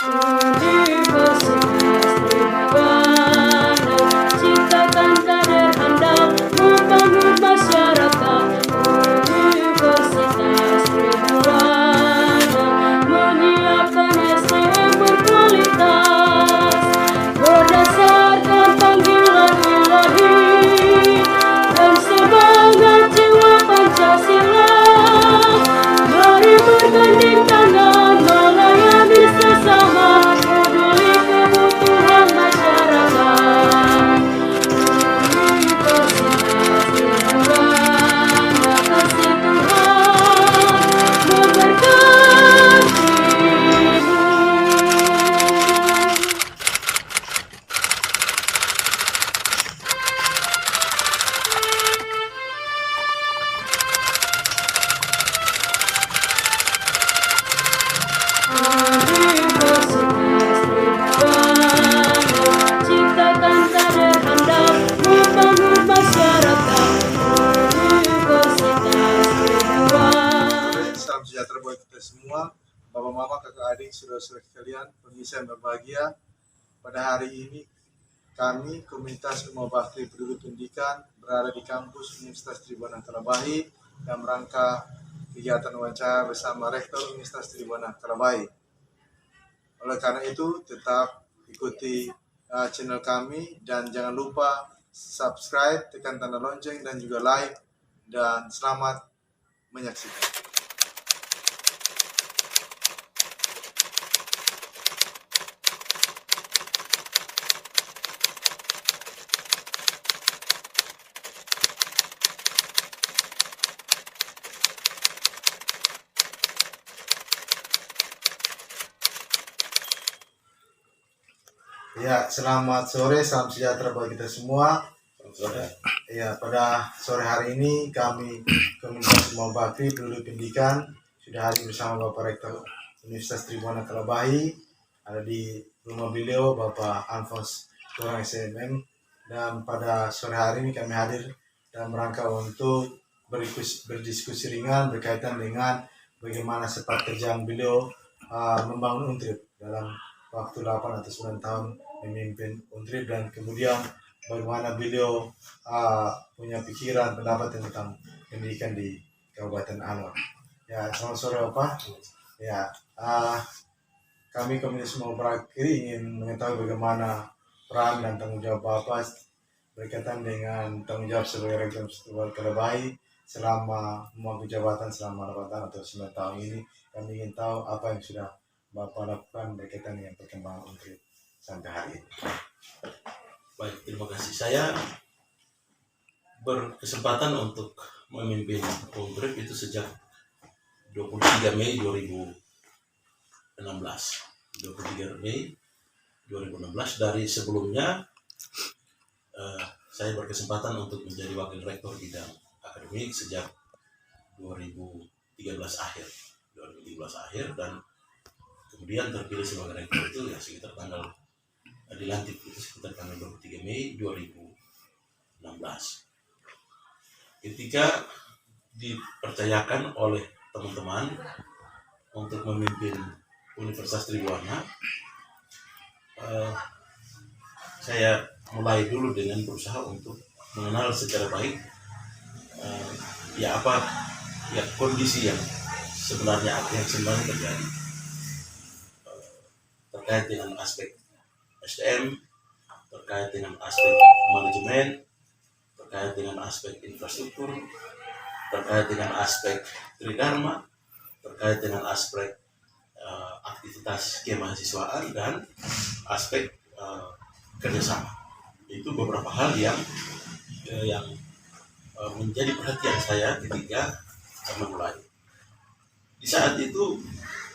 Universitas Tribhuwana ciptakan kader handal membangun masyarakat. Universitas Tribhuwana menyiapkan SDM berkualitas berdasarkan panggilan ilahi dan semangat jiwa Pancasila. Mari berganding tangan melayani sesama, peduli kebutuhan masyarakat. Universitas Tribhuwana, kasih Tuhan memberkatimu. Universitas Tribhuwana ciptakan kader handal membangun masyarakat. Universitas Tribhuwana. Salam sejahtera buat kita semua, bapak mama, kakak adik, saudara-saudara sekalian, pemirsa yang berbahagia. Pada hari ini kami komunitas Rumah Bakti Peduli Pendidikan berada di kampus Universitas Tribhuwana Kalabahi dalam rangka kegiatan wawancara bersama Rektor Universitas Tribhuwana Kalabahi. Oleh karena itu, tetap ikuti channel kami dan jangan lupa subscribe, tekan tanda lonceng dan juga like, dan selamat menyaksikan. Ya, selamat sore, salam sejahtera bagi kita semua. Ya, pada sore hari ini kami komunitas Rumah Bakti Peduli Pendidikan sudah hadir bersama Bapak Rektor Universitas Tribhuwana Kalabahi. Ada di rumah beliau Bapak Alfons Kurang SMM, dan pada sore hari ini kami hadir dalam rangka untuk berdiskusi ringan berkaitan dengan bagaimana sepak terjang beliau membangun Untrip dalam waktu 8 atau 9 tahun memimpin Untrip, dan kemudian bagaimana beliau punya pikiran, pendapat tentang pendidikan di Kabupaten Anur. Ya, selamat sore Bapak. Ya, kami komunitas Rumah Bakti ingin mengetahui bagaimana peran dan tanggung jawab Bapak berkaitan dengan tanggung jawab sebagai Rektor Universitas Kalabahi selama memangku jabatan selama 8 tahun atau 9 tahun ini. Kami ingin tahu apa yang sudah Bapak lakukan berkaitan dengan perkembangan Untrip sampai hari ini. Baik, terima kasih. Saya berkesempatan untuk memimpin Untrip itu sejak 23 Mei 2016. 23 Mei 2016. Dari sebelumnya saya berkesempatan untuk menjadi wakil rektor bidang akademik sejak 2013 akhir, dan kemudian terpilih sebagai rektor itu ya sekitar tanggal dilantik itu sekitar tanggal 23 Mei 2016. Ketika dipercayakan oleh teman-teman untuk memimpin Universitas Tribhuwana, saya mulai dulu dengan berusaha untuk mengenal secara baik kondisi yang sebenarnya terjadi terkait dengan aspek SDM, terkait dengan aspek manajemen, terkait dengan aspek infrastruktur, terkait dengan aspek tridharma, terkait dengan aspek aktivitas kemahasiswaan, dan aspek kerjasama. Itu beberapa hal yang menjadi perhatian saya ketika memulai. Di saat itu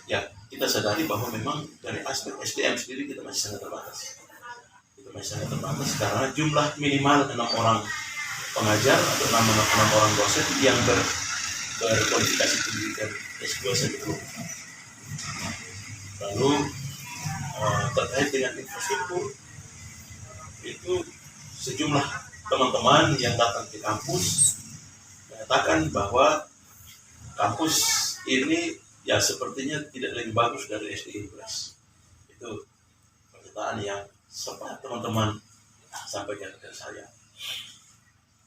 ya kita sadari bahwa memang dari aspek SDM sendiri kita masih sangat terbatas. Karena jumlah minimal 6 orang pengajar atau 6 orang dosen yang berkualifikasi pendidikan S2 saja belum. Lalu terkait dengan infrastruktur, itu sejumlah teman-teman yang datang ke kampus mengatakan bahwa kampus ini ya sepertinya tidak lebih bagus dari SD Impres. Itu pernyataan yang sempat teman-teman sampaikan ke saya.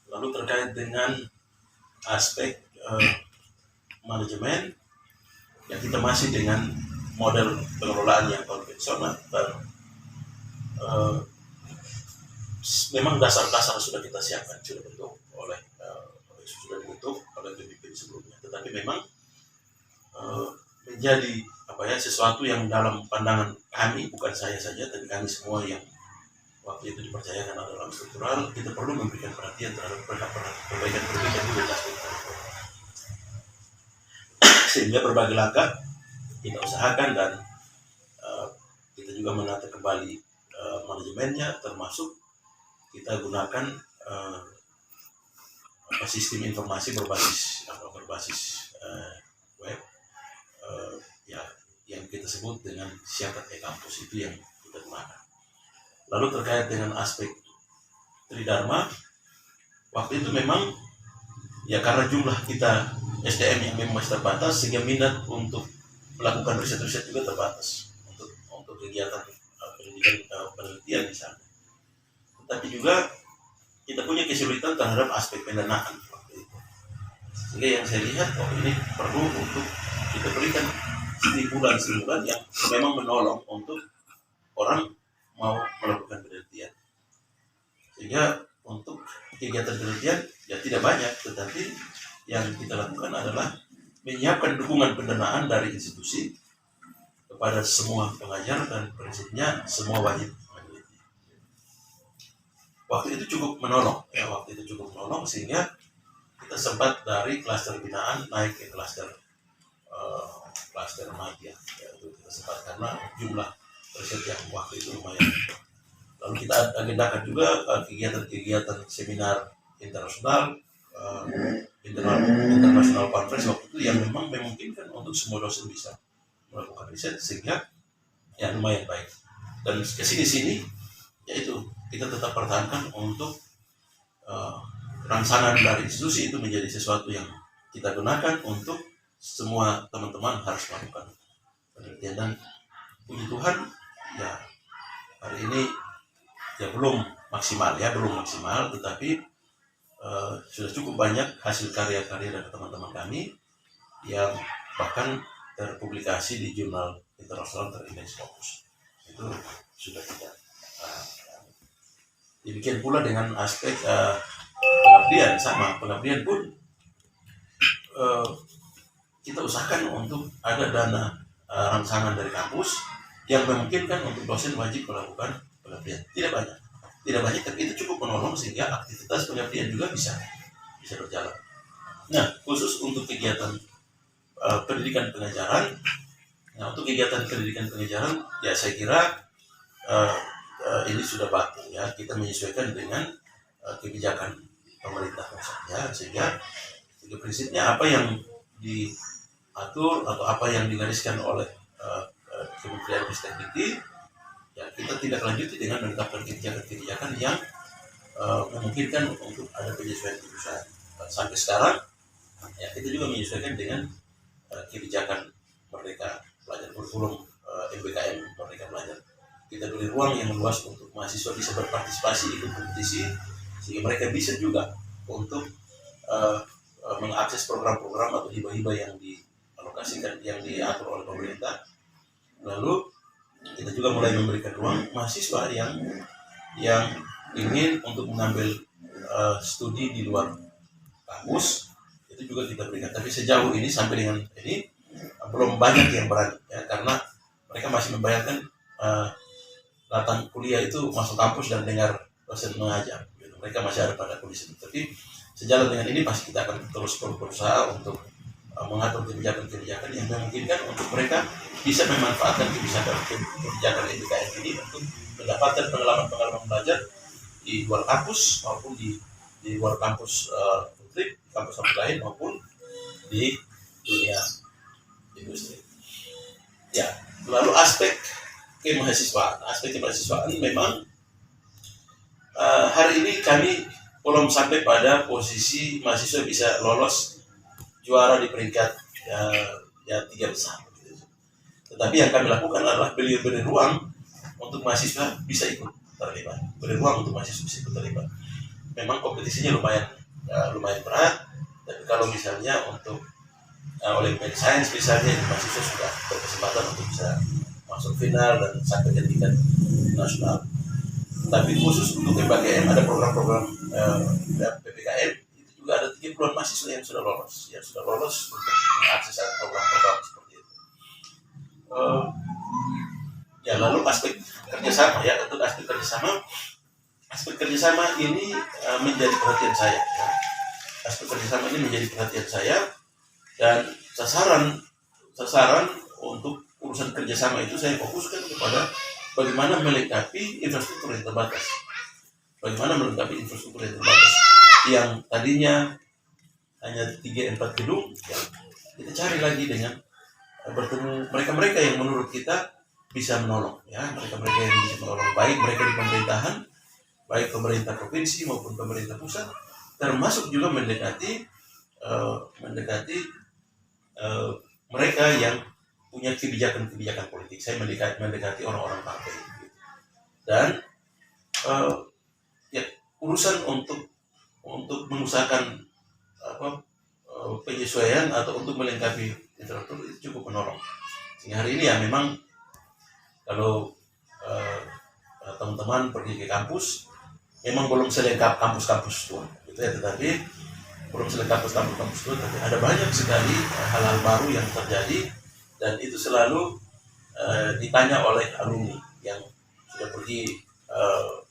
Lalu terkait dengan aspek manajemen, ya kita masih dengan model pengelolaan yang konvensional dan memang dasar-dasar sudah kita siapkan, sudah dibentuk oleh pemimpin sebelumnya. Tetapi memang menjadi sesuatu yang dalam pandangan kami, bukan saya saja, tapi kami semua yang waktu itu dipercayakan dalam struktural, kita perlu memberikan perhatian terhadap perbaikan di aspek itu. Sehingga berbagai langkah kita usahakan dan kita juga menata kembali manajemennya, termasuk kita gunakan sistem informasi berbasis web yang kita sebut dengan Syakat e-Kampus, itu yang kita gunakan. Lalu terkait dengan aspek Tridharma, waktu itu memang ya karena jumlah kita SDM yang memang masih terbatas, sehingga minat untuk melakukan riset-riset juga terbatas untuk kegiatan penelitian di sana. Tetapi juga kita punya kesulitan terhadap aspek pendanaan waktu itu. Sehingga yang saya lihat, ini perlu untuk kita berikan stimulan yang memang menolong untuk orang mau melakukan penelitian. Sehingga untuk kegiatan penelitian ya tidak banyak, tetapi yang kita lakukan adalah menyiapkan dukungan pendanaan dari institusi kepada semua pengajar, dan prinsipnya semua wajib meneliti. Waktu itu cukup menolong, sehingga kita sempat dari klaster binaan naik ke klaster media. Itu kita sempat karena jumlah riset yang waktu itu lumayan. Lalu kita agendakan juga kegiatan seminar internasional, international conference waktu itu, yang memang memungkinkan untuk semua dosen bisa melakukan riset, sehingga ya lumayan baik. Dan kesini yaitu kita tetap pertahankan untuk rangsangan dari institusi itu menjadi sesuatu yang kita gunakan untuk semua teman-teman harus melakukan penelitian. Dan puji Tuhan ya hari ini ya belum maksimal, tetapi sudah cukup banyak hasil karya-karya dari teman-teman kami yang bahkan terpublikasi di jurnal internasional terindeks Scopus. Itu sudah kita demikian pula dengan aspek pengabdian. Pengabdian pun kita usahakan untuk ada dana rangsangan dari kampus yang memungkinkan untuk dosen wajib melakukan pengabdian. Tidak banyak, tapi itu cukup menolong sehingga aktivitas pengabdian juga bisa berjalan. Nah, khusus untuk kegiatan pendidikan pengajaran, ya saya kira ini sudah baku ya, kita menyesuaikan dengan kebijakan pemerintah saja, sehingga prinsipnya apa yang diatur atau apa yang digariskan oleh Kementerian Ristek-Dikti, ya kita tidak lanjuti dengan menetapkan kebijakan-kebijakan yang memungkinkan untuk ada penyesuaian. Sampai sekarang ya kita juga menyesuaikan dengan kebijakan Merdeka Belajar kurikulum MBKM Merdeka Belajar. Kita beri ruang yang luas untuk mahasiswa bisa berpartisipasi ikut kompetisi, sehingga mereka bisa juga untuk mengakses program-program atau hibah-hibah yang dialokasikan, yang diatur oleh pemerintah. Lalu kita juga mulai memberikan ruang mahasiswa yang ingin untuk mengambil studi di luar kampus, itu juga kita berikan. Tapi sejauh ini sampai dengan ini belum banyak yang berani ya, karena mereka masih membayangkan datang kuliah itu masuk kampus dan dengar dosen mengajar gitu. Mereka masih ada pada kondisi itu. Tapi sejalan dengan ini pasti kita akan terus berusaha untuk mengatur kebijakan-kebijakan yang memungkinkan untuk mereka bisa memanfaatkan kebijakan MBKM ini untuk mendapatkan pengalaman belajar di luar kampus maupun di luar kampus kampus lain maupun di dunia industri. Ya, lalu aspek kemahasiswaan memang hari ini kami belum sampai pada posisi mahasiswa bisa lolos juara di peringkat 3 besar. Tetapi yang kami lakukan adalah beri ruang untuk mahasiswa bisa ikut terlibat, beri ruang untuk mahasiswa bisa ikut terlibat. Memang kompetisinya lumayan berat, tapi kalau misalnya untuk Olimpiade Sains misalnya, mahasiswa sudah berkesempatan untuk bisa masuk final dan sampai ke tingkat nasional. Tapi khusus untuk PPKM ada program-program PPKM itu juga ada 30-an mahasiswa yang sudah lolos untuk mengakses program-program seperti itu. Ya lalu aspek kerjasama ya, untuk aspek kerjasama ini menjadi perhatian saya. Ya. Aspek kerjasama ini menjadi perhatian saya, dan sasaran untuk urusan kerjasama itu saya fokuskan kepada bagaimana melengkapi infrastruktur yang terbatas. Bagaimana melengkapi infrastruktur yang terbatas yang tadinya hanya 3-4 gedung, ya, kita cari lagi dengan bertemu mereka-mereka yang menurut kita bisa menolong, ya, mereka-mereka yang bisa menolong, baik mereka di pemerintahan, baik pemerintah provinsi maupun pemerintah pusat, termasuk juga mendekati mereka yang punya kebijakan politik. Saya mendekati orang-orang partai, dan ya, urusan untuk mengusahakan penyesuaian atau untuk melengkapi infrastruktur itu cukup menolong. Sehingga hari ini ya memang kalau teman-teman pergi ke kampus, memang belum selengkap kampus-kampus tua, gitu ya, tetapi belum selengkap kampus-kampus tua, tapi ada banyak sekali hal-hal baru yang terjadi. Dan itu selalu ditanya oleh alumni yang sudah pergi,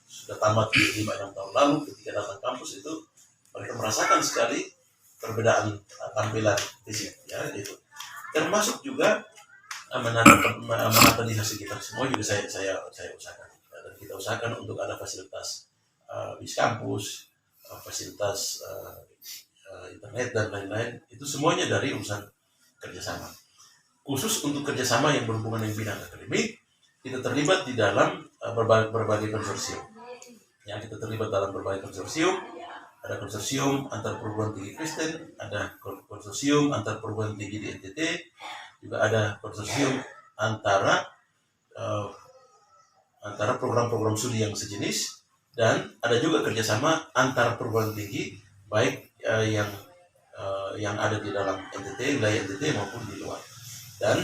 sudah tamat 5-6 tahun lalu. Ketika datang kampus itu mereka merasakan sekali perbedaan tampilan fisik, ya, gitu. Termasuk juga menata dinas sekitar, semua juga saya usahakan. Dan kita usahakan untuk ada fasilitas bis kampus, fasilitas internet dan lain-lain. Itu semuanya dari urusan kerjasama. Khusus untuk kerjasama yang berhubungan dengan bidang akademik, kita terlibat di dalam berbagai konsorsium. Yang kita terlibat dalam berbagai konsorsium, ada konsorsium antar perguruan tinggi Kristen, ada konsorsium antar perguruan tinggi di NTT, juga ada konsorsium antara program-program studi yang sejenis, dan ada juga kerjasama antar perguruan tinggi, baik yang ada di dalam NTT, wilayah NTT maupun di luar. Dan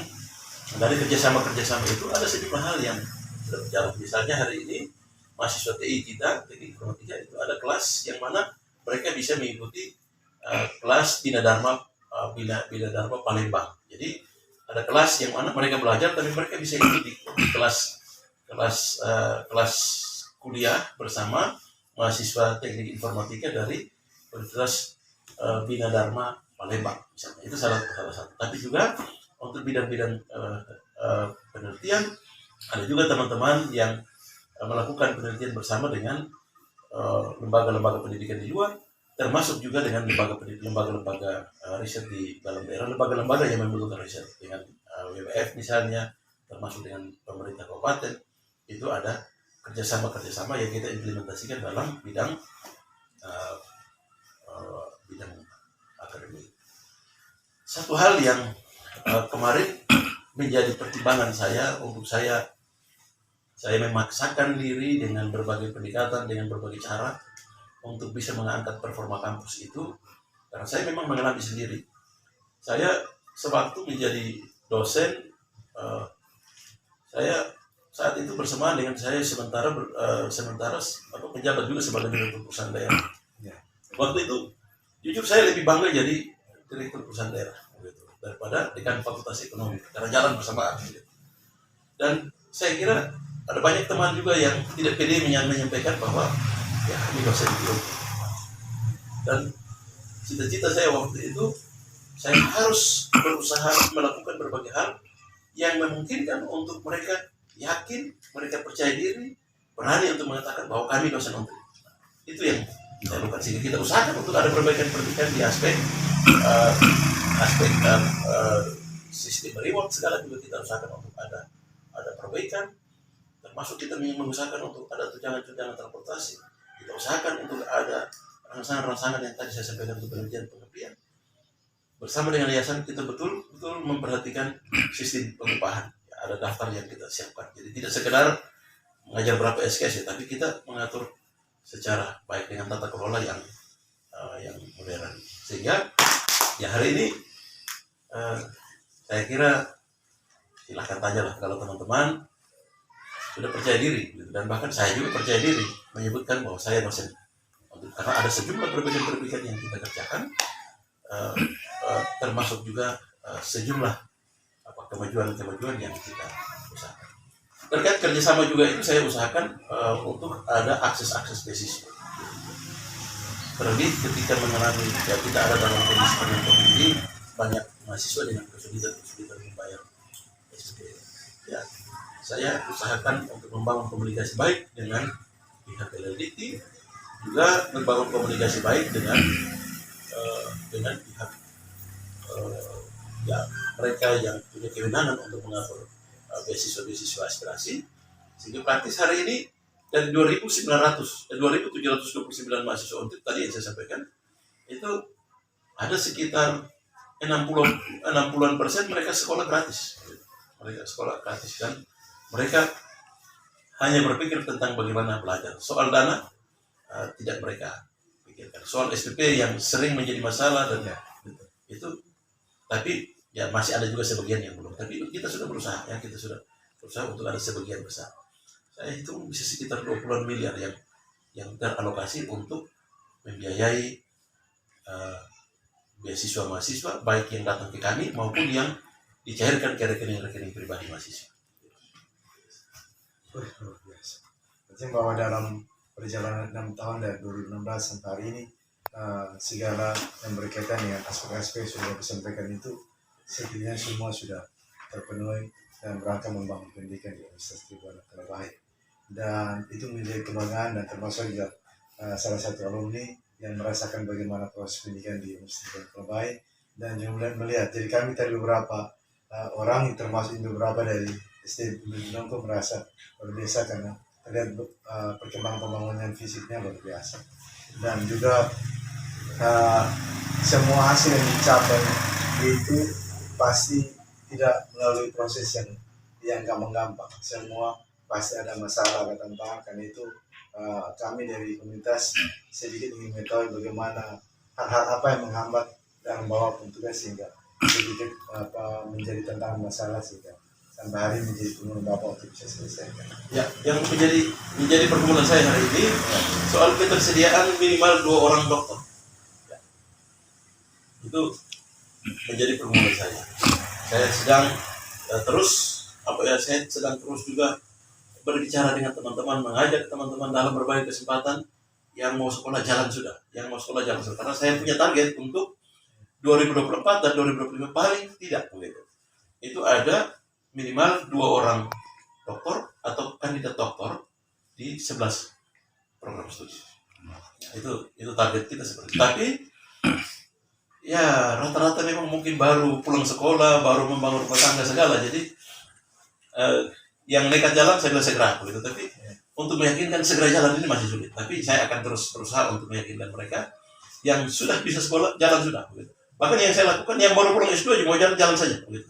dari kerjasama itu ada sejumlah hal yang sudah berjalan. Misalnya hari ini mahasiswa TI kita, Teknik Informatika, itu ada kelas yang mana mereka bisa mengikuti kelas Bina Dharma Palembang. Jadi ada kelas yang mana mereka belajar, tapi mereka bisa ikut di kelas kuliah bersama mahasiswa Teknik Informatika dari Universitas Bina Dharma Palembang, misalnya. Itu salah satu. Tapi juga untuk bidang-bidang penelitian, ada juga teman-teman yang melakukan penelitian bersama dengan lembaga-lembaga pendidikan di luar, termasuk juga dengan lembaga-lembaga riset di dalam daerah, lembaga-lembaga yang membutuhkan riset dengan WWF misalnya, termasuk dengan pemerintah kabupaten. Itu ada kerjasama yang kita implementasikan dalam bidang akademik. Satu hal yang kemarin menjadi pertimbangan saya untuk saya memaksakan diri dengan berbagai pendekatan, dengan berbagai cara untuk bisa mengangkat performa kampus itu, karena saya memang mengalami sendiri. Saya sewaktu menjadi dosen, saya saat itu bersamaan dengan saya sementara penjabat juga sebagai direktur perusahaan daerah. Waktu itu jujur saya lebih bangga jadi direktur perusahaan daerah daripada dekan fakultas ekonomi, karena jalan bersamaan. Dan saya kira ada banyak teman juga yang tidak pede menyampaikan bahwa ya kami dosen biologi. Dan cita-cita saya waktu itu, saya harus berusaha melakukan berbagai hal yang memungkinkan untuk mereka yakin, mereka percaya diri, berani untuk mengatakan bahwa kami dosen ontri. Itu yang kita lakukan, sehingga kita usahakan untuk ada perbaikan-perbaikan di aspek sistem reward segala juga kita usahakan untuk ada perbaikan, termasuk kita mengusahakan untuk ada tunjangan transportasi. Kita usahakan untuk ada rangsangan-rangsangan yang tadi saya sampaikan untuk pengertian. Bersama dengan yayasan kita betul memperhatikan sistem pengupahan. ada daftar yang kita siapkan. Jadi tidak sekedar mengajar berapa SKS ya, tapi kita mengatur secara baik dengan tata kelola yang modern. Sehingga ya hari ini saya kira silahkan tanyalah kalau teman-teman sudah percaya diri, dan bahkan saya juga percaya diri menyebutkan bahwa saya dosen, karena ada sejumlah perbaikan-perbaikan yang kita kerjakan, termasuk juga sejumlah kemajuan-kemajuan yang kita usahakan. Terkait kerjasama juga itu saya usahakan untuk ada akses beasiswa. Terlebih ketika mengalami kita ada dalam kondisi pandemi, banyak mahasiswa dengan kesulitan membayar SPP. Ya, saya usahakan untuk membangun komunikasi baik dengan pihak LLDT, juga membangun komunikasi baik dengan pihak ya mereka yang punya kewenangan untuk mengatur beasiswa aspirasi, sehingga praktis hari ini dari 2.729 mahasiswa untuk tadi yang saya sampaikan itu ada sekitar 60% mereka sekolah gratis. Dan mereka hanya berpikir tentang bagaimana belajar. Soal dana tidak mereka pikirkan. Soal SPP yang sering menjadi masalah dan itu, tapi ya masih ada juga sebagian yang belum. Tapi kita sudah berusaha untuk ada sebagian besar. Saya hitung bisa sekitar 20 miliar yang teralokasi untuk membiayai beasiswa mahasiswa, baik yang datang ke kami maupun yang dicairkan ke rekening-rekening pribadi mahasiswa. Luar biasa. Berarti bahwa dalam perjalanan 6 tahun dari 2016 sampai hari ini, segala yang berkaitan dengan aspek-aspek yang sudah disampaikan itu setidaknya semua sudah terpenuhi dan berangkat membangun pendidikan di Universitas Tribhuwan Kalibahit. Dan itu menjadi kebanggaan, dan termasuk juga salah satu alumni yang merasakan bagaimana proses pendidikan di Universitas Tribhuwan Kalibahit, dan juga melihat. Jadi kami tadi beberapa orang, termasuk beberapa dari STM Nongko, merasa luar biasa karena terlihat perkembangan pembangunan fisiknya luar biasa, dan juga semua hasil yang dicapai itu pasti tidak melalui proses yang gampang-gampang. Semua pasti ada masalah, ada tantangan. Karena itu kami dari komunitas sedikit ingin mengetahui bagaimana hal-hal apa yang menghambat dalam membawa tugas, sehingga sedikit menjadi tantangan masalah, sehingga sampai hari menjadi penuh Bapak untuk bisa selesaikan. Ya, yang menjadi pergumulan saya hari ini soal ketersediaan minimal 2 orang dokter. Ya. Itu menjadi pergumulan saya. Saya sedang saya sedang terus juga berbicara dengan teman-teman, mengajak teman-teman dalam berbagai kesempatan. Yang mau sekolah jalan sudah, karena saya punya target untuk 2024 dan 2025 paling tidak begitu. Itu ada minimal 2 orang doktor atau kandidat doktor di 11 program studi. Itu target kita seperti itu. Tapi ya rata-rata memang mungkin baru pulang sekolah, baru membangun rumah tangga segala. Jadi yang nekat jalan saya bilang segera begitu. Tapi untuk meyakinkan segera jalan ini masih sulit. Tapi saya akan terus berusaha untuk meyakinkan mereka yang sudah bisa sekolah jalan sudah begitu. Bahkan yang saya lakukan, yang baru pulang S2 mau jalan saja begitu.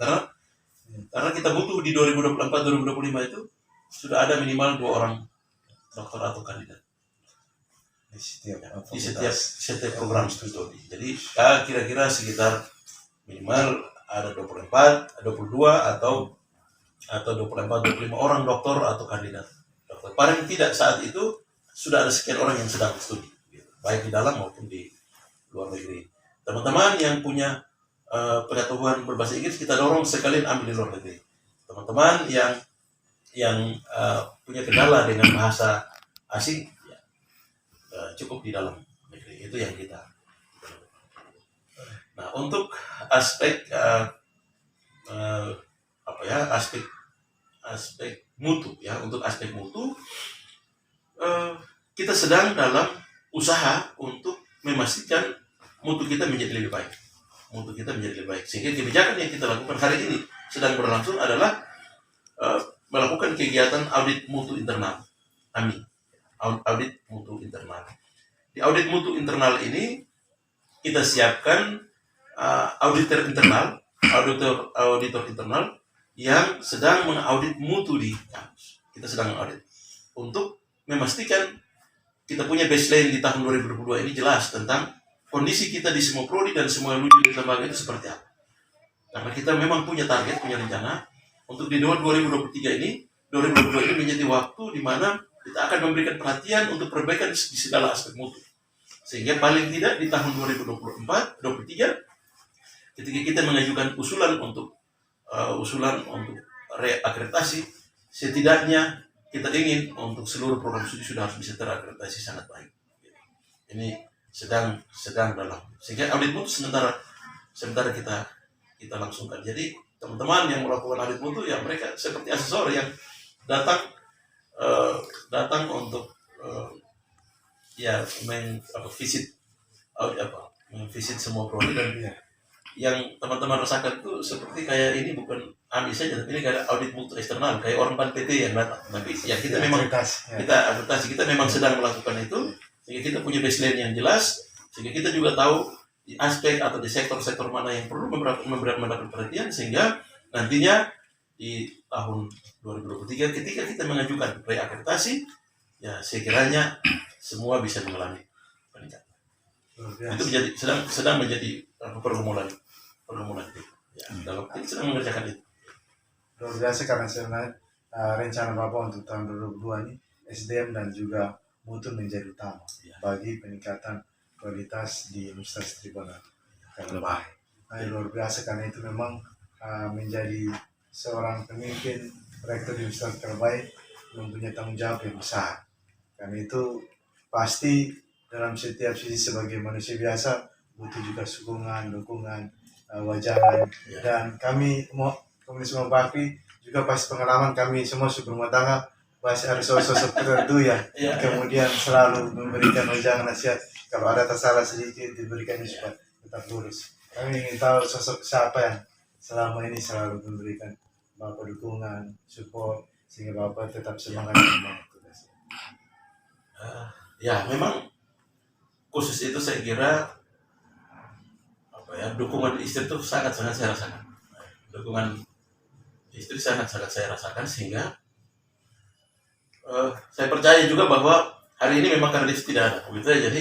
Karena kita butuh di 2024-2025 itu sudah ada minimal 2 orang dokter atau kandidat di setiap program studi. Jadi kira-kira sekitar minimal ada 24, 22 atau 24-25 orang dokter atau kandidat dokter. Paling tidak saat itu sudah ada sekian orang yang sedang studi, baik di dalam maupun di luar negeri. Teman-teman yang punya pengetahuan berbahasa Inggris kita dorong sekalian ambil di luar negeri. Teman-teman yang punya kendala dengan bahasa asing ya, cukup di dalam negeri. Itu yang kita. Nah, untuk aspek aspek mutu ya, untuk aspek mutu kita sedang dalam usaha untuk memastikan mutu kita menjadi lebih baik. Sehingga kebijakan yang kita lakukan hari ini sedang berlangsung adalah melakukan kegiatan audit mutu internal. Audit mutu internal. Di audit mutu internal ini kita siapkan auditor internal yang sedang mengaudit mutu di kampus. Kita sedang mengaudit untuk memastikan kita punya baseline di tahun 2022 ini jelas tentang kondisi kita di semua prodi dan semua unit lembaga itu seperti apa. Karena kita memang punya target, punya rencana untuk di 2023 ini, 2022 ini menjadi waktu di mana kita akan memberikan perhatian untuk perbaikan di segala aspek mutu. Sehingga paling tidak di tahun 2024, 2023, ketika kita mengajukan usulan untuk reakreditasi, setidaknya kita ingin untuk seluruh program studi sudah harus bisa terakreditasi sangat baik. Ini sedang dalam, sehingga audit mutu sementara kita langsungkan. Jadi teman-teman yang melakukan audit mutu ya mereka seperti asesor yang datang untuk visit semua prodi dan yang teman-teman rasakan itu seperti kayak ini bukan audit saja, tapi ini kayak audit mutu eksternal, kayak orang pan PT yang datang. Tapi ya kita memang kita adaptasi, kita memang sedang melakukan itu sehingga kita punya baseline yang jelas, sehingga kita juga tahu di aspek atau di sektor-sektor mana yang perlu mendapat perhatian, sehingga nantinya di tahun 2023 ketika kita mengajukan reakreditasi, ya sekiranya semua bisa mengalami peningkatan. Itu sedang menjadi pergumulan itu. Ya, dalam kita sedang mengerjakan itu. Luar biasa karena sebenarnya rencana Bapak untuk tahun 2022 ini SDM dan juga mutu menjadi utama bagi peningkatan kualitas di Universitas Tribunal Kalbar. Nah, luar biasa karena itu memang menjadi seorang pemimpin rektor di Universitas Kalbar mempunyai tanggung jawab yang besar. Karena itu pasti dalam setiap sisi sebagai manusia biasa butuh juga dukungan, wajangan. Dan kami Komunis Bakri juga pasti pengalaman kami semua rumah tangga pasti ada sosok tertentu ya. Kemudian selalu memberikan wajangan nasihat. Kalau ada tersalah sedikit diberikan supaya tetap lurus. Kami ingin tahu sosok siapa yang selama ini selalu memberikan Bapak dukungan, support sehingga Bapak tetap semangat membangun tugas. Ya memang khusus itu saya kira dukungan istri itu sangat saya rasakan. Dukungan istri sangat saya rasakan sehingga saya percaya juga bahwa hari ini memang karena istri tidak ada, begitu ya. Jadi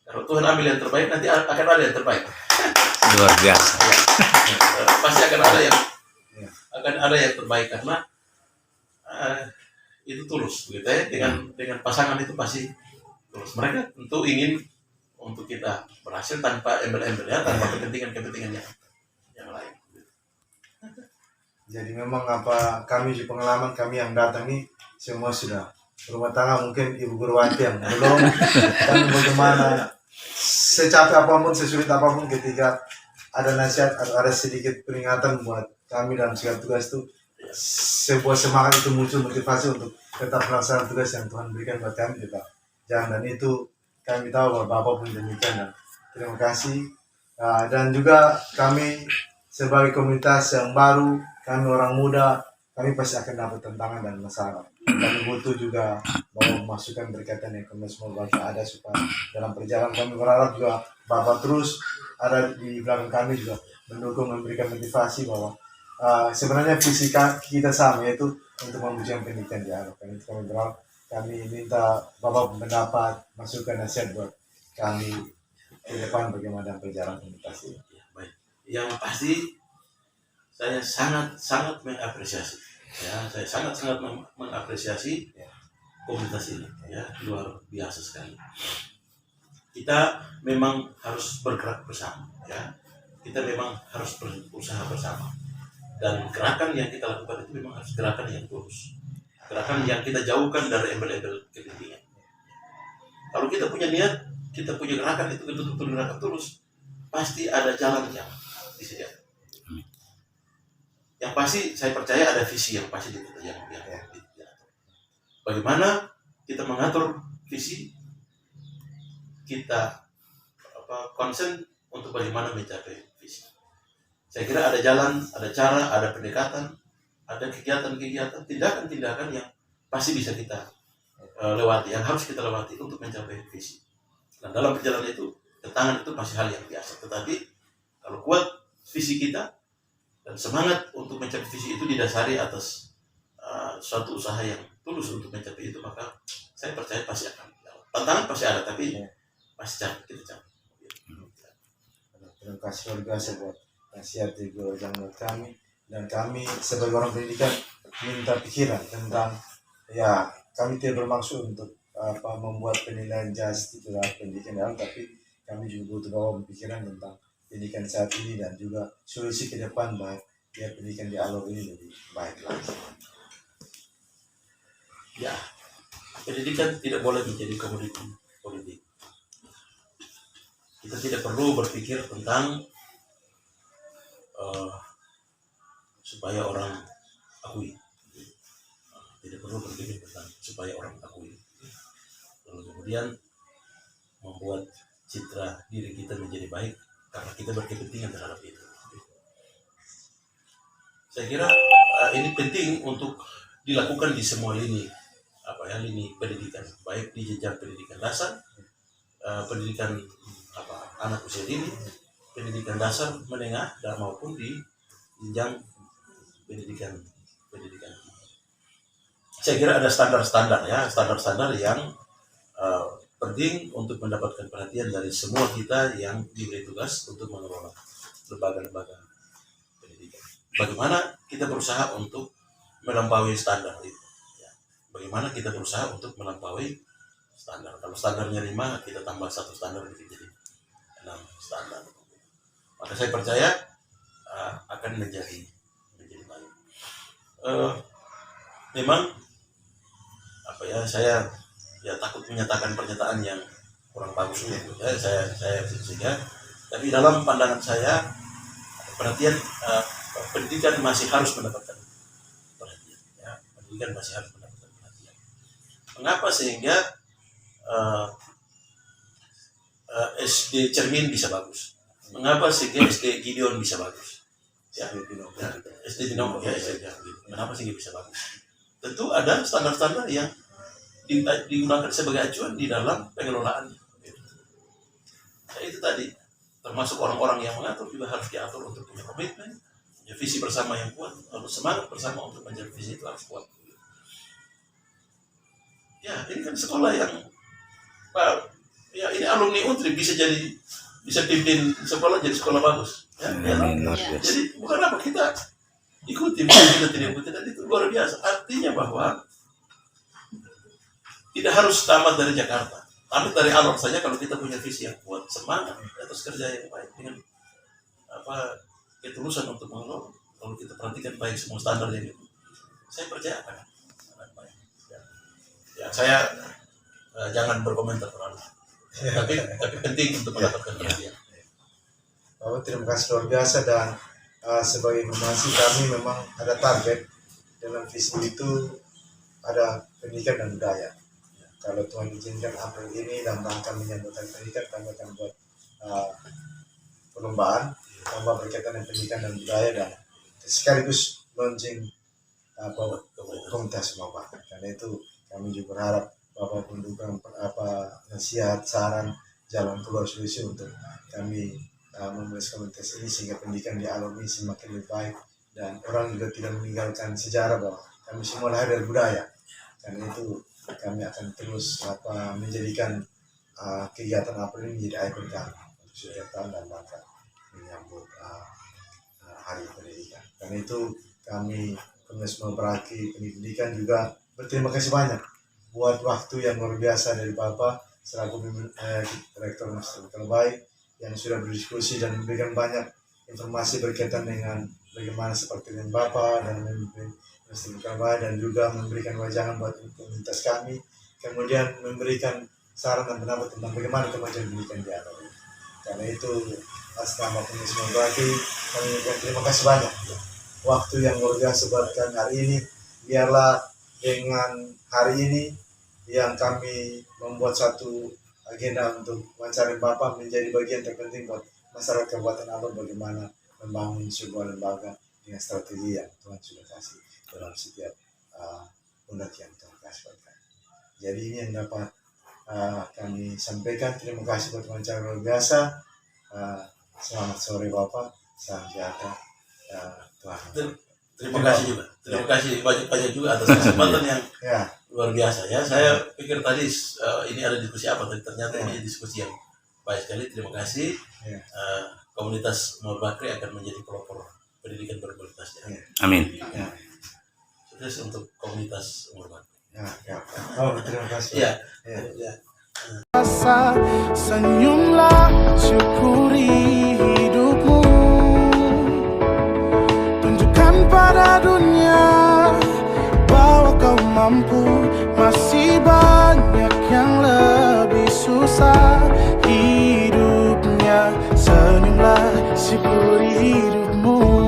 kalau Tuhan ambil yang terbaik, nanti akan ada yang terbaik. Luar biasa. Pasti akan ada yang terbaik karena itu tulus, begitu ya. Dengan pasangan itu pasti tulus. Mereka tentu ingin untuk kita berhasil tanpa embel-embel ya, tanpa kepentingan yang lain. Jadi memang kami di pengalaman kami yang datang ini semua sudah rumah tangga, mungkin Ibu Gurwati yang belum, dan bagaimana secapek apapun, sesulit apapun ketika ada nasihat atau ada sedikit peringatan buat kami dalam segala tugas itu, sebuah semangat itu muncul, motivasi untuk tetap melaksanakan tugas yang Tuhan berikan buat kami tetap jalan. Dan itu kami tahu bahwa Bapak pun demikian, dan terima kasih. Dan juga kami sebagai komunitas yang baru, kami orang muda, kami pasti akan dapat tantangan dan masalah. Kami butuh juga bahwa masukan berkaitan yang kami semua baca ada supaya dalam perjalanan kami berharap juga Bapak terus ada di belakang kami juga mendukung, memberikan motivasi bahwa sebenarnya visi kita sama, yaitu untuk mewujudkan pendidikan di Arab. Karena itu kami berharap, kami minta Bapak pendapat, masukan, nasihat buat kami ke depan bagaimana perjalanan komunitas ini. Baik. Yang pasti saya sangat mengapresiasi. Ya, saya sangat mengapresiasi komunitas ini. Ya, luar biasa sekali. Kita memang harus bergerak bersama. Ya, kita memang harus berusaha bersama. Dan gerakan yang kita lakukan itu memang harus gerakan yang tulus. Gerakan yang kita jauhkan dari embel-embel kepentingan. Kalau kita punya niat, kita punya gerakan itu betul-betul gerakan tulus, pasti ada jalan yang disediakan. Yang pasti saya percaya ada visi yang pasti yang bagaimana kita mengatur visi, kita konsen untuk bagaimana mencapai visi. Saya kira ada jalan, ada cara, ada pendekatan, ada kegiatan-kegiatan, tindakan-tindakan yang pasti bisa kita lewati, yang harus kita lewati untuk mencapai visi. Dan dalam perjalanan itu, tantangan itu pasti hal yang biasa. Tetapi kalau kuat visi kita, Dan semangat untuk mencapai visi itu didasari atas suatu usaha yang tulus untuk mencapai itu, maka saya percaya pasti akan jalan. Tantangan pasti ada, tapi pasti kita capai. Terima kasih luar biasa buat nasihat Ibu Ojang buat kami, dan kami sebagai orang pendidikan minta pikiran tentang, ya kami tidak bermaksud untuk membuat penilaian just itu dalam pendidikan dalam, tapi kami juga butuh bawa pikiran tentang pendidikan saat ini dan juga solusi ke depan biar pendidikan di Alor ini lebih baik lagi. Ya, pendidikan tidak boleh menjadi komoditi politik. Kita tidak perlu berpikir tentang supaya orang akui. Tidak perlu berpikir tentang supaya orang akui. Lalu kemudian membuat citra diri kita menjadi baik karena kita berkepentingan terhadap itu. Saya kira ini penting untuk dilakukan di semua lini, lini pendidikan, baik di jenjang pendidikan dasar, pendidikan anak usia dini, pendidikan dasar, menengah, dan maupun di jenjang pendidikan. Saya kira ada standar-standar yang penting untuk mendapatkan perhatian dari semua kita yang diberi tugas untuk mengelola lembaga-lembaga pendidikan. Bagaimana kita berusaha untuk melampaui standar itu? Ya. Bagaimana kita berusaha untuk melampaui standar? Kalau standarnya 5, kita tambah 1 standar jadi 6 standar. Maka saya percaya akan menjadi baik. Memang saya takut menyatakan pernyataan yang kurang bagus gitu. Saya sehingga, tapi dalam pandangan saya perhatian pendidikan masih harus mendapatkan perhatian. Ya, pendidikan masih harus mendapatkan perhatian. Mengapa? Sehingga SD Cermin bisa bagus. Mengapa sehingga SD Gideon bisa bagus? Ya, SD Binomo ya, kenapa sehingga bisa bagus? Tentu ada standar-standar yang digunakan sebagai acuan di dalam pengelolaan. Nah, itu tadi, termasuk orang-orang yang mengatur juga harus diatur untuk punya komitmen, punya visi bersama yang kuat, lalu semangat bersama untuk mencapai visi itu harus kuat. Ya, ini kan sekolah yang, ini alumni Untri bisa pimpin sekolah jadi sekolah bagus. Ya. Jadi bukan apa kita ikuti, kita tidak ikuti, dan itu luar biasa. Artinya bahwa tidak harus tamat dari Jakarta, tamat dari Alor saja kalau kita punya visi yang kuat, semangat atas kerja yang baik dengan ketulusan untuk mengelola, kalau kita perhatikan baik semua standarnya itu, saya percaya akan baik. Ya, saya jangan berkomentar terlalu, tapi penting untuk mendapatkan perhatian. Terima kasih luar biasa, dan sebagai informasi kami memang ada target dalam visi itu, ada pendidikan dan budaya. Kalau Tuhan izinkan April ini dalam rangka menyambut Hari Pendidikan, kami akan buat perlombaan lomba berkaitan dengan pendidikan dan budaya, dan sekaligus launching komunitas Bapak. Karena itu kami juga berharap Bapak mendukung nasihat, saran, jalan keluar solusi untuk kami memulai komunitas ini, sehingga pendidikan di Alor ini semakin lebih baik dan orang juga tidak meninggalkan sejarah bahwa kami semua lahir dari budaya. Karena itu kami akan terus menjadikan kegiatan April ini menjadi ikon kami untuk setiap tahun dan bahkan menyambut Hari Pendidikan. Karena itu kami Komunitas Memperaki Pendidikan juga berterima kasih banyak buat waktu yang luar biasa dari Bapak selaku Rektor Universitas Terbaik yang sudah berdiskusi dan memberikan banyak informasi berkaitan dengan bagaimana seperti dengan Bapak dan dan juga memberikan wajangan buat komunitas kami, kemudian memberikan saran dan pendapat tentang bagaimana kemajuan pendidikan di Alor. Karena itu atas nama Komunitas Memperaki kami terima kasih banyak waktu yang luar biasa buat kami hari ini. Biarlah dengan hari ini yang kami membuat satu agenda untuk mencari Bapak menjadi bagian terpenting buat masyarakat Kabupaten Alor, bagaimana membangun sebuah lembaga dengan strategi yang Tuhan sudah kasih dalam setiap undat yang Tuhan kasih buat kami. Jadi ini yang dapat kami sampaikan. Terima kasih buat wawancara luar biasa. Selamat sore Bapak, salam sejahtera. Wah. Terima kasih juga. Terima kasih banyak juga atas kesempatan yang Ya, luar biasa ya. Saya pikir tadi ini ada diskusi apa, tapi ternyata ini diskusi yang baik sekali. Terima kasih. ya, Komunitas Muhammad Bakri akan menjadi pelopor pendidikan berkualitas ya. Amin. ya, Sukses untuk komunitas Muhammad Bakri. ya, ya. Oh, terima kasih. Iya. Ya. Ya. Rasa senyumlah, syukuri hidupmu. Tunjukkan pada dunia bahwa kau mampu. Masih banyak yang lebih susah hidupnya. Senyumlah, syukuri hidupmu.